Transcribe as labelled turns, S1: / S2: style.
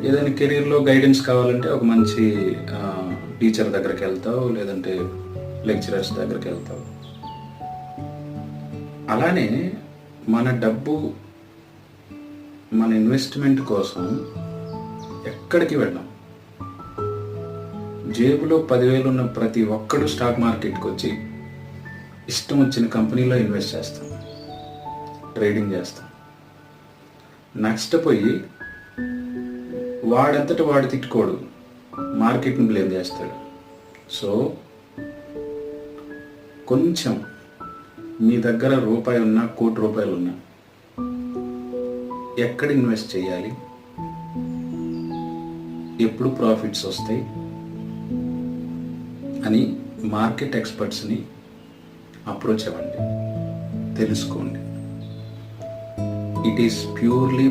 S1: ఏదైనా కెరీర్లో గైడెన్స్ కావాలంటే ఒక మంచి టీచర్ దగ్గరికి వెళ్తావు, లేదంటే లెక్చరర్స్ దగ్గరికి వెళ్తావు. అలానే మన డబ్బు, మన ఇన్వెస్ట్మెంట్ కోసం ఎక్కడికి వెళ్ళాం. జేబులో 10,000 ఉన్న ప్రతి ఒక్కడు స్టాక్ మార్కెట్కి వచ్చి ఇష్టం వచ్చిన కంపెనీలో ఇన్వెస్ట్ చేస్తాం, ట్రేడింగ్ చేస్తాం. నష్టపోయి వాడంతట వాడు తిట్టుకోడు, మార్కెట్ని బ్లేమ్ చేస్తాడు. సో కొంచెం మీ దగ్గర రూపాయి ఉన్నా, కోటి రూపాయలు ఉన్నా, ఎక్కడ ఇన్వెస్ట్ చేయాలి, ఎప్పుడు ప్రాఫిట్స్ వస్తాయి అని మార్కెట్ ఎక్స్పర్ట్స్ని అప్రోచ్ అవ్వండి, తెలుసుకోండి. It is purely